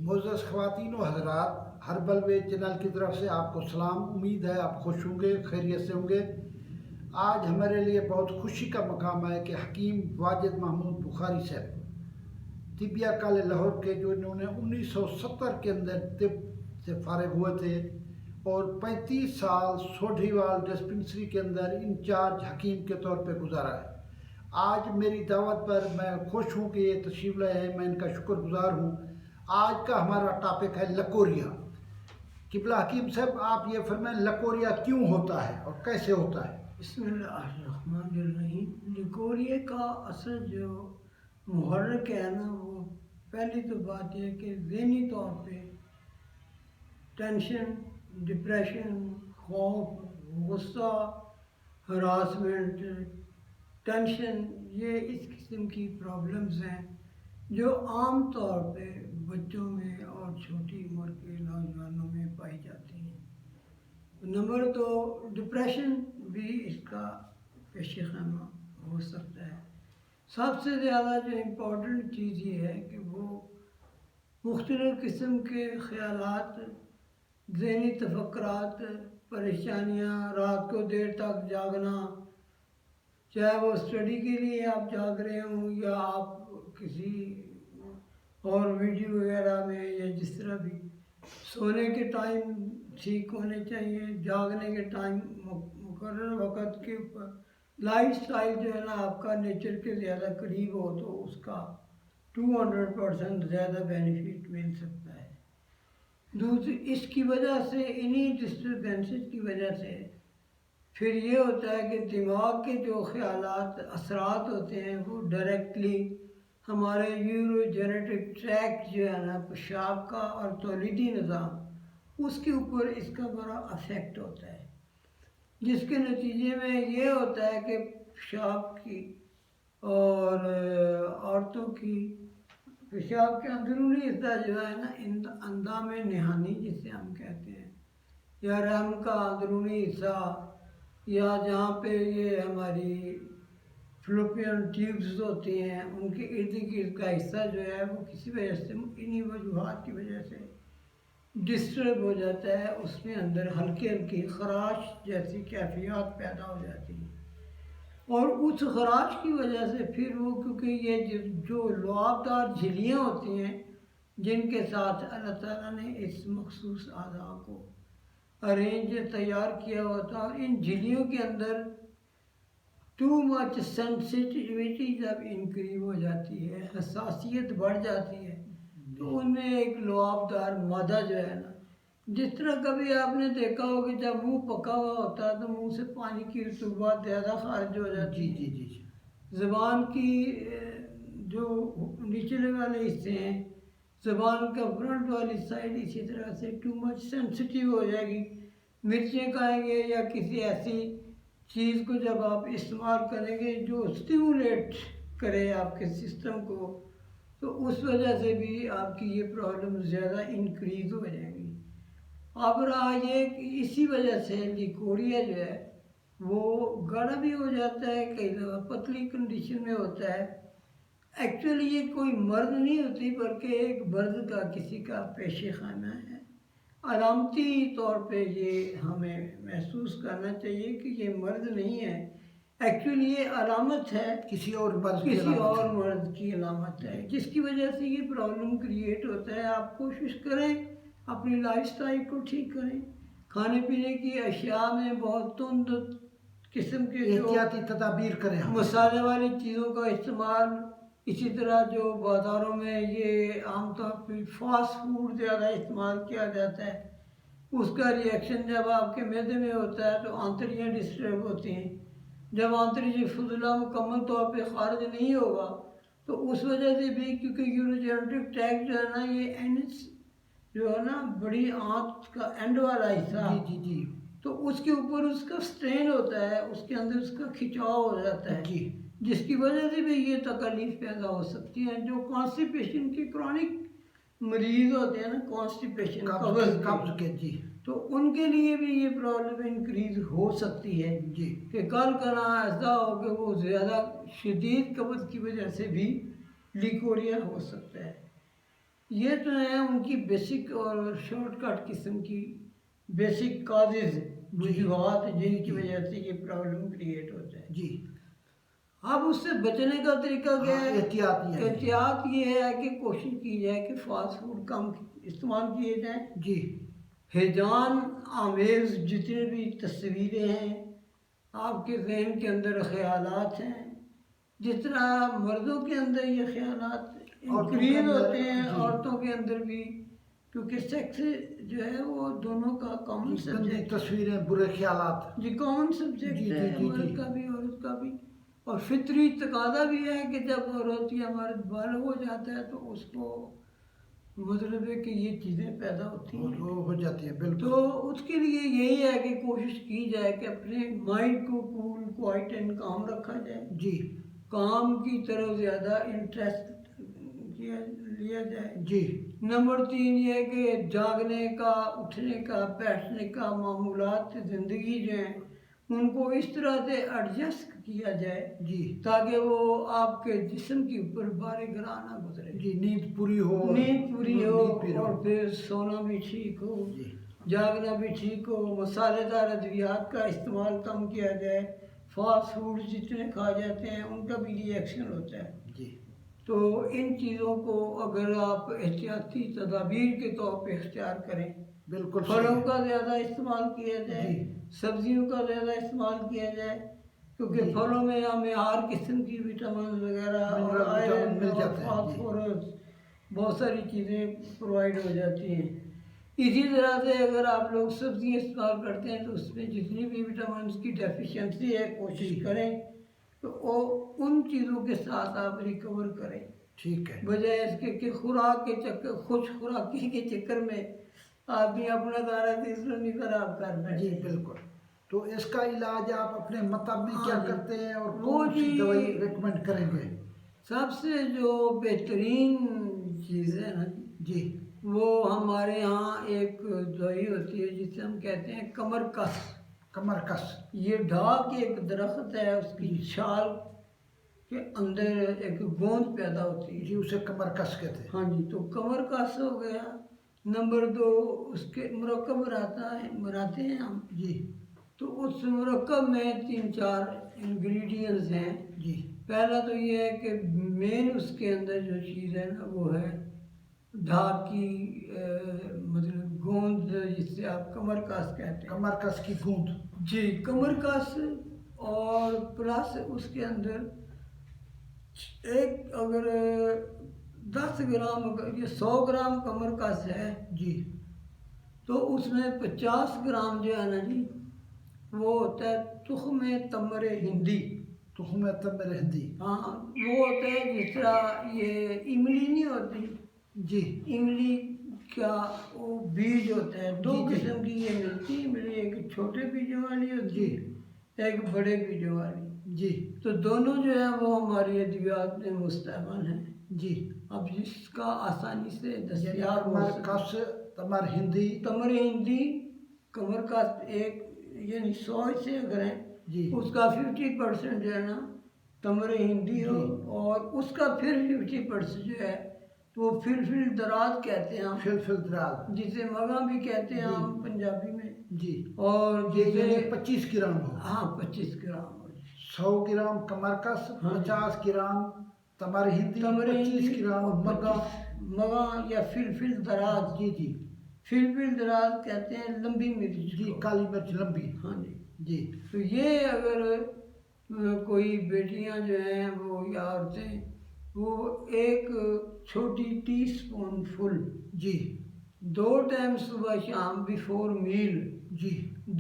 معزز خواتین و حضرات، ہربل ویج چینل کی طرف سے آپ کو سلام۔ امید ہے آپ خوش ہوں گے، خیریت سے ہوں گے۔ آج ہمارے لیے بہت خوشی کا مقام ہے کہ حکیم واجد محمود بخاری صاحب طبیہ کالج لاہور کے، جو انہوں نے 1970 کے اندر طب سے فارغ ہوئے تھے اور 35 سال سوڈھیوال ڈسپنسری کے اندر انچارج حکیم کے طور پہ گزارا ہے۔ آج میری دعوت پر میں خوش ہوں کہ یہ تشریف لائے ہیں، میں ان کا شکر گزار ہوں۔ آج کا ہمارا ٹاپک ہے لکوریا۔ قبلہ حکیم صاحب، آپ یہ فرمائیں لکوریا کیوں ہوتا ہے اور کیسے ہوتا ہے؟ بسم اللہ الرحمن الرحیم۔ لکوریا کا اصل جو محرک ہے نا، وہ پہلی تو بات یہ ہے کہ ذہنی طور پہ ٹینشن، ڈپریشن، خوف، غصہ، ہراسمنٹ، ٹینشن، یہ اس قسم کی پرابلمز ہیں جو عام طور پہ بچوں میں اور چھوٹی عمر کے نوجوانوں میں پائی جاتی ہیں۔ نمبر دو، ڈپریشن بھی اس کا پیش خیمہ ہو سکتا ہے۔ سب سے زیادہ جو امپورٹنٹ چیز یہ ہے کہ وہ مختلف قسم کے خیالات، ذہنی تفکرات، پریشانیاں، رات کو دیر تک جاگنا، چاہے وہ اسٹڈی کے لیے آپ جاگ رہے ہوں یا آپ کسی اور ویڈیو وغیرہ میں، یا جس طرح بھی، سونے کے ٹائم ٹھیک ہونے چاہیے، جاگنے کے ٹائم مقرر وقت کے اوپر، لائف سٹائل جو ہے نا آپ کا نیچر کے زیادہ قریب ہو تو اس کا 200% زیادہ بینیفٹ مل سکتا ہے۔ دوسری اس کی وجہ سے، انہی ڈسٹربنسز کی وجہ سے پھر یہ ہوتا ہے کہ دماغ کے جو خیالات، اثرات ہوتے ہیں وہ ڈائریکٹلی ہمارے یورو جینیٹک ٹریک جو ہے نا پیشاب کا اور تولیدی نظام، اس کے اوپر اس کا بڑا افیکٹ ہوتا ہے، جس کے نتیجے میں یہ ہوتا ہے کہ پیشاب کی اور عورتوں کی پیشاب کے اندرونی حصہ جو ہے نا، اندام نہانی جسے ہم کہتے ہیں، یا رحم کا اندرونی حصہ، یا جہاں پہ یہ ہماری فلوپین ٹیوبز ہوتی ہیں، ان کے ارد گرد کا حصہ جو ہے وہ کسی وجہ سے، انہی وجوہات کی وجہ سے ڈسٹرب ہو جاتا ہے، اس میں اندر ہلکی ہلکی خراش جیسی کیفیات پیدا ہو جاتی ہیں، اور اس خراش کی وجہ سے پھر وہ، کیونکہ یہ جو لعاب دار جھلیاں ہوتی ہیں جن کے ساتھ اللہ تعالیٰ نے اس مخصوص اعضاء کو ارینج تیار کیا ہوتا ہے، اور ان جھلیوں کے اندر ٹو مچ سینسٹیویٹی جب انکریز ہو جاتی ہے، حساسیت بڑھ جاتی ہے، تو ان میں ایک لعاب دار مادہ جو ہے نا، جس طرح کبھی آپ نے دیکھا ہو کہ جب منہ پکا ہوا ہوتا ہے تو منہ سے پانی کی رطوبات زیادہ خارج ہو جاتی ہے۔ جی زبان کی جو نچلے والے حصے ہیں، زبان کا فرنٹ والی سائڈ اسی طرح سے ٹو مچ سینسٹیو ہو جائے گی۔ مرچیں کھائیں گے یا کسی ایسی چیز کو جب آپ استعمال کریں گے جو اسٹیمولیٹ کرے آپ کے سسٹم کو، تو اس وجہ سے بھی آپ کی یہ پرابلم زیادہ انکریز ہو جائیں گی۔ اب رہا یہ کہ اسی وجہ سے لیکوریا جو ہے وہ گاڑھا بھی ہو جاتا ہے، کئی دفعہ پتلی کنڈیشن میں ہوتا ہے۔ ایکچولی یہ کوئی مرض نہیں ہوتی بلکہ ایک مرض کا کسی کا پیش خانہ ہے۔ علامتی طور پہ یہ ہمیں محسوس کرنا چاہیے کہ یہ مرض نہیں ہے، ایکچولی یہ علامت ہے، کسی اور مرض کی علامت ہے، جس کی وجہ سے یہ پرابلم کریٹ ہوتا ہے۔ آپ کوشش کریں اپنی لائف سٹائل کو ٹھیک کریں، کھانے پینے کی اشیاء میں بہت تند قسم کے جو احتیاطی تدابیر کریں، مسالے والی چیزوں کا استعمال، اسی طرح جو بازاروں میں یہ عام طور پہ فاسٹ فوڈ زیادہ استعمال کیا جاتا ہے، اس کا ریئیکشن جب آپ کے معدے میں ہوتا ہے تو آنتڑیاں ڈسٹرب ہوتی ہیں۔ جب آنتڑی فضلہ مکمل طور پہ خارج نہیں ہوگا تو اس وجہ سے بھی، کیونکہ یوروجینیٹک ٹریکٹ جو ہے نا، یہ اینس جو ہے نا بڑی آنت کا اینڈ والا حصہ، جی تو اس کے اوپر اس کا سٹرین ہوتا ہے، اس کے اندر اس کا کھچاؤ ہو جاتا ہے، جس کی وجہ سے بھی یہ تکالیف پیدا ہو سکتی ہیں۔ جو کانسٹیپیشن کے کرونک مریض ہوتے ہیں نا، کانسٹیپیشن قبض کے، جی، تو ان کے لیے بھی یہ پرابلم انکریز ہو سکتی ہے، کہ کل کنا ایسا ہو کہ وہ زیادہ شدید قبض کی وجہ سے بھی لیکوریا ہو سکتا ہے۔ یہ تو ہیں ان کی بیسک اور شارٹ کٹ قسم کی بیسک کازز وجوہات جن کی وجہ سے یہ پرابلم کریٹ ہوتا ہے. جی. اب اس سے بچنے کا طریقہ کیا ہے؟ احتیاط یہ ہے کہ کوشش کی جائے کہ فاسٹ فوڈ کم استعمال کیے جائیں. جی. ہیجان آمیز جتنے بھی تصویریں ہیں، آپ کے ذہن کے اندر خیالات ہیں، جس طرح مردوں کے اندر یہ خیالات انکریز ہوتے ہیں، عورتوں کے اندر بھی، کیونکہ سیکس جو ہے وہ دونوں کا کامن سبجیکٹ، تصویریں، برے خیالات، جی کامن سبجیکٹ ہے، مرد کا بھی عورت کا بھی. اور فطری تقاضا بھی ہے کہ جب عورت یا مرد بالغ ہو جاتا ہے تو اس کو مطلب ہے کہ یہ چیزیں پیدا ہوتی ہیں، ہو جاتی ہیں. بالکل. تو اس کے لیے یہی ہے کہ کوشش کی جائے کہ اپنے مائنڈ کو کول کوائٹ اینڈ کام رکھا جائے. جی. کام کی طرف زیادہ انٹرسٹ لیا جائے. جی. نمبر 3 یہ کہ جاگنے کا، اٹھنے کا، بیٹھنے کا معمولات زندگی جو ہیں ان کو اس طرح سے ایڈجسٹ کیا جائے جی تاکہ وہ آپ کے جسم کے اوپر بار گراں نہ گزرے. جی. نیند پوری ہو، اور پھر سونا بھی ٹھیک ہو، جی. جاگنا بھی ٹھیک ہو. مسالے دار ادویات کا استعمال کم کیا جائے. فاسٹ فوڈ جتنے کھا جاتے ہیں ان کا بھی ریئیکشن ہوتا ہے. جی. تو ان چیزوں کو اگر آپ احتیاطی تدابیر کے طور پہ اختیار کریں، بالکل پھلوں کا زیادہ استعمال کیا جائے، جی. سبزیوں کا زیادہ استعمال کیا جائے، کیونکہ جی. پھلوں میں ہمیں ہر قسم کی وٹامن وغیرہ اور آئرن مل اور جاتے ہیں. فاسفورس بہت ساری چیزیں پرووائڈ ہو جاتی ہیں. اسی طرح سے اگر آپ لوگ سبزیاں استعمال کرتے ہیں تو اس میں جتنی بھی وٹامنس کی ڈیفیشنسی ہے کوشش کریں تو وہ ان چیزوں کے ساتھ آپ ریکور کریں. ٹھیک ہے. بجائے اس کے کہ خوراک کے چکر، خوش خوراکی کے چکر میں آپ بھی اپنا دارہ اسلامی خراب کر رہے ہیں. جی بالکل. تو اس کا علاج آپ اپنے مطلب میں کیا کرتے ہیں اور وہ کون سی دوائی ریکمینڈ کریں گے؟ سب سے جو بہترین چیز ہے نا جی وہ ہمارے ہاں ایک دوائی ہوتی ہے جسے ہم کہتے ہیں کمر کس. کمر کس. یہ ڈھاک ایک درخت ہے، اس کی چھال کے اندر ایک گوند پیدا ہوتی ہے. جی اسے کمر کس کہتے ہیں. ہاں جی. تو کمر کس ہو گیا. نمبر 2 اس کے مرکب بناتے ہیں ہم. جی. تو اس مرکب میں 3-4 انگریڈینٹس ہیں. جی. پہلا تو یہ ہے کہ مین اس کے اندر جو چیز ہے نا وہ ہے ڈھاک کی مطلب گوند جس سے آپ کمر کس کہتے ہیں. کمر کس کی گوند. جی کمر کس. اور پلس اس کے اندر ایک اگر 10 گرام یہ 100 گرام کمر کس ہے جی تو اس میں 50 گرام جو ہے نا جی وہ ہوتا ہے تخم تمر ہندی. تخم تمر ہندی. ہاں وہ ہوتا ہے جس طرح یہ املی نہیں ہوتی. جی. املی کا وہ بیج ہوتا ہے. 2 جی. قسم کی یہ ملتی ہے املی، ایک چھوٹے بیجوں والی ہوتی ہے، ایک بڑے بیجوں والی. جی. تو دونوں جو ہیں وہ ہماری ادویات میں مستعمل ہیں. جی. اب جس کا آسانی سے دستیاب ہو کمر کس، تمر ہندی. تمر ہندی کمر کا ایک یعنی 100 سے اگر ہیں جی اس کا 50% جو ہے نا تمر ہندی ہو اور اس کا پھر 50% جو ہے تو وہ فلفل دراز کہتے ہیں ہم. فلفل دراز جسے مگا بھی کہتے ہیں ہم پنجابی میں. جی. اور جسے 25 گرام ہو. ہاں 25 گرام ہو. 100 گرام کمر کس، 50 گرام تمر ہندی، 25 گرام مگا یا فلفل دراز. جی جی. فلفل دراز کہتے ہیں لمبی مرچ. جی کالی مرچ لمبی. ہاں جی. جی. تو یہ اگر کوئی بیٹیاں جو ہیں وہ یا عورتیں وہ ایک چھوٹی ٹی اسپون فل جی 2 ٹائم صبح شام بیفور میل جی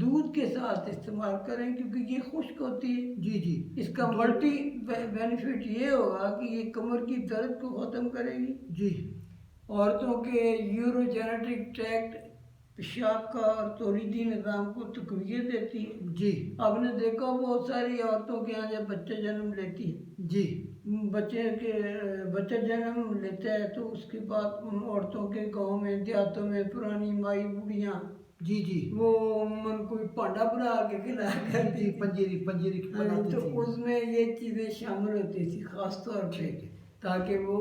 دودھ کے ساتھ استعمال کریں کیونکہ یہ خشک ہوتی ہے. جی جی. اس کا ملٹی بینیفٹ یہ ہوگا کہ یہ کمر کی درد کو ختم کرے گی. جی. عورتوں کے یورو جینیٹک ٹریکٹ، پیشاب کا اور تولیدی نظام کو تقویت دیتی ہے. جی. آپ نے دیکھا بہت ساری عورتوں کے یہاں جب بچہ جنم لیتی ہے، جی. بچہ جنم لیتا ہے تو اس کے بعد ان عورتوں کے گاؤں میں دیہاتوں میں پرانی مائی بوڑھیاں جی جی وہ عموماً کوئی پانڈا بنا کے کھلایا کرتی جی. پنجیری بناتی تو تھی. اس میں یہ چیزیں شامل ہوتی تھی خاص طور پہ تاکہ وہ